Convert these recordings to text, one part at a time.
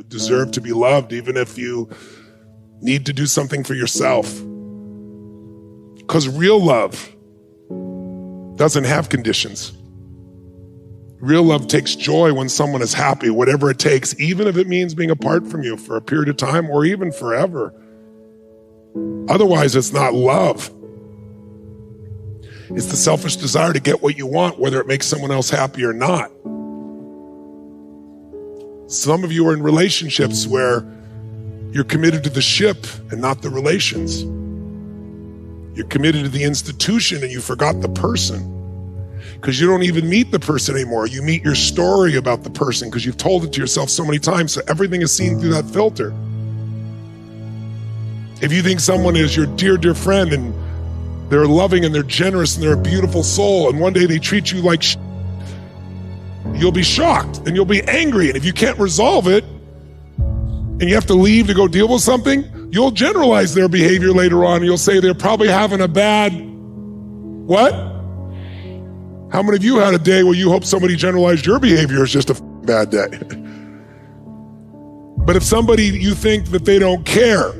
deserve to be loved, even if you need to do something for yourself. Because real love doesn't have conditions. Real love takes joy when someone is happy, whatever it takes, even if it means being apart from you for a period of time or even forever. Otherwise, it's not love. It's the selfish desire to get what you want, whether it makes someone else happy or not. Some of you are in relationships where you're committed to the ship and not the relations. You're committed to the institution and you forgot the person. Because you don't even meet the person anymore. You meet your story about the person because you've told it to yourself so many times, so everything is seen through that filter. If you think someone is your dear, dear friend and they're loving and they're generous and they're a beautiful soul and one day they treat you like shit, you'll be shocked and you'll be angry. And if you can't resolve it and you have to leave to go deal with something, you'll generalize their behavior later on. And you'll say they're probably having a bad, what? How many of you had a day where you hope somebody generalized your behavior as just a bad day? But if somebody, you think that they don't care,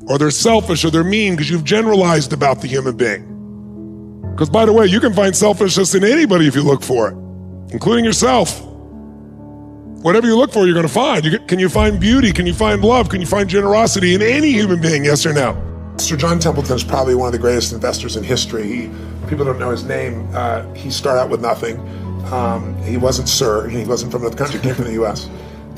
or they're selfish, or they're mean because you've generalized about the human being. Because by the way, you can find selfishness in anybody if you look for it, including yourself. Whatever you look for, you're gonna find. Can you find beauty? Can you find love? Can you find generosity in any human being, yes or no? Sir John Templeton is probably one of the greatest investors in history. People don't know his name. He started out with nothing. He wasn't Sir, he wasn't from another country, he came from the US.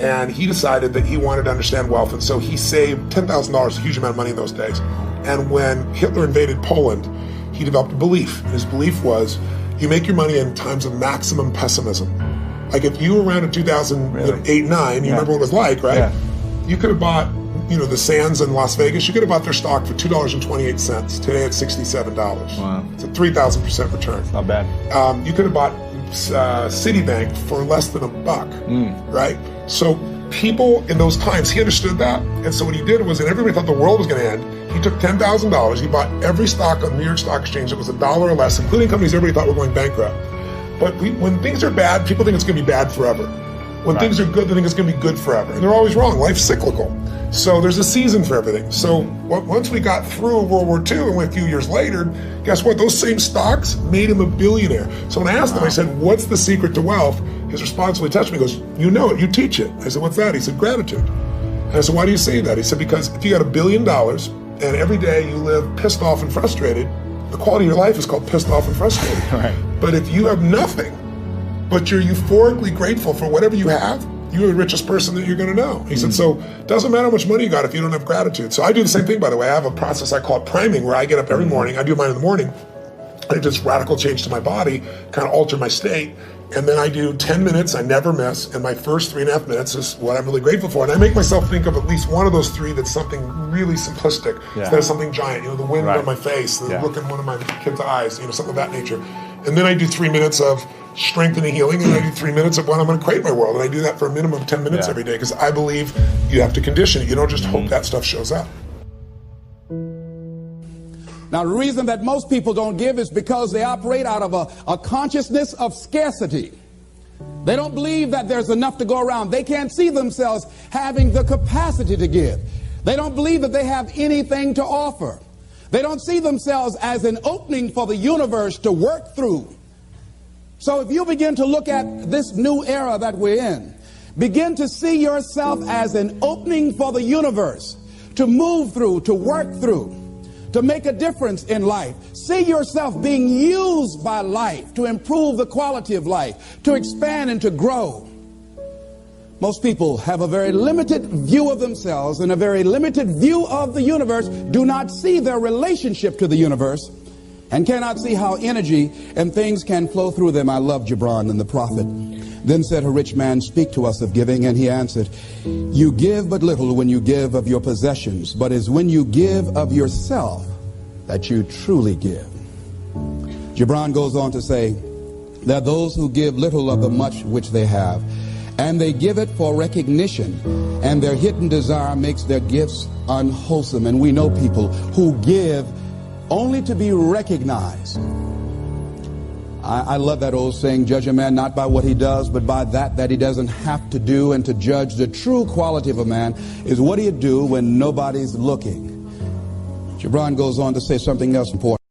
And he decided that he wanted to understand wealth, and so he saved $10,000, a huge amount of money in those days. And when Hitler invaded Poland, he developed a belief. His belief was, you make your money in times of maximum pessimism. Like if you were around in 2008, 9, you remember what it was like, right? Yeah. You could have bought, the Sands in Las Vegas, you could have bought their stock for $2.28. Today it's $67. Wow. It's a 3,000% return. It's not bad. You could have bought Citibank for less than $1, right? So people in those times, he understood that. And so what he did was, and everybody thought the world was gonna end, he took $10,000, he bought every stock on the New York Stock Exchange that was $1 or less, including companies everybody thought were going bankrupt. But when things are bad, people think it's gonna be bad forever. When things are good, they think it's gonna be good forever. And they're always wrong, life's cyclical. So there's a season for everything. So once we got through World War II and went a few years later, guess what? Those same stocks made him a billionaire. So when I asked him, I said, what's the secret to wealth? His response really touched me. He goes, you know it, you teach it. I said, what's that? He said, gratitude. And I said, why do you say that? He said, because if you got $1 billion and every day you live pissed off and frustrated, the quality of your life is called pissed off and frustrated. Right. But if you have nothing, but you're euphorically grateful for whatever you have, you're the richest person that you're gonna know. He said, so it doesn't matter how much money you got if you don't have gratitude. So I do the same thing, by the way. I have a process I call it priming, where I get up every morning, I do mine in the morning, I do this radical change to my body, kind of alter my state, and then I do 10 minutes, I never miss, and my first 3.5 minutes is what I'm really grateful for. And I make myself think of at least one of those three that's something really simplistic, instead of something giant, the wind on my face, the look in one of my kids' eyes, something of that nature. And then I do 3 minutes of strengthening, healing, and I do 3 minutes of when I'm going to create my world. And I do that for a minimum of 10 minutes every day, because I believe you have to condition it. You don't just hope that stuff shows up. Now, the reason that most people don't give is because they operate out of a consciousness of scarcity. They don't believe that there's enough to go around. They can't see themselves having the capacity to give. They don't believe that they have anything to offer. They don't see themselves as an opening for the universe to work through. So if you begin to look at this new era that we're in, begin to see yourself as an opening for the universe to move through, to work through, to make a difference in life. See yourself being used by life to improve the quality of life, to expand and to grow. Most people have a very limited view of themselves and a very limited view of the universe, do not see their relationship to the universe, and cannot see how energy and things can flow through them. I love Gibran and the prophet. Then said a rich man, speak to us of giving, and he answered, you give but little when you give of your possessions, but it's when you give of yourself that you truly give. Gibran goes on to say that those who give little of the much which they have, and they give it for recognition, and their hidden desire makes their gifts unwholesome. And we know people who give only to be recognized. I love that old saying, judge a man not by what he does, but by that he doesn't have to do. And to judge the true quality of a man is what do you do when nobody's looking. Gibran goes on to say something else important.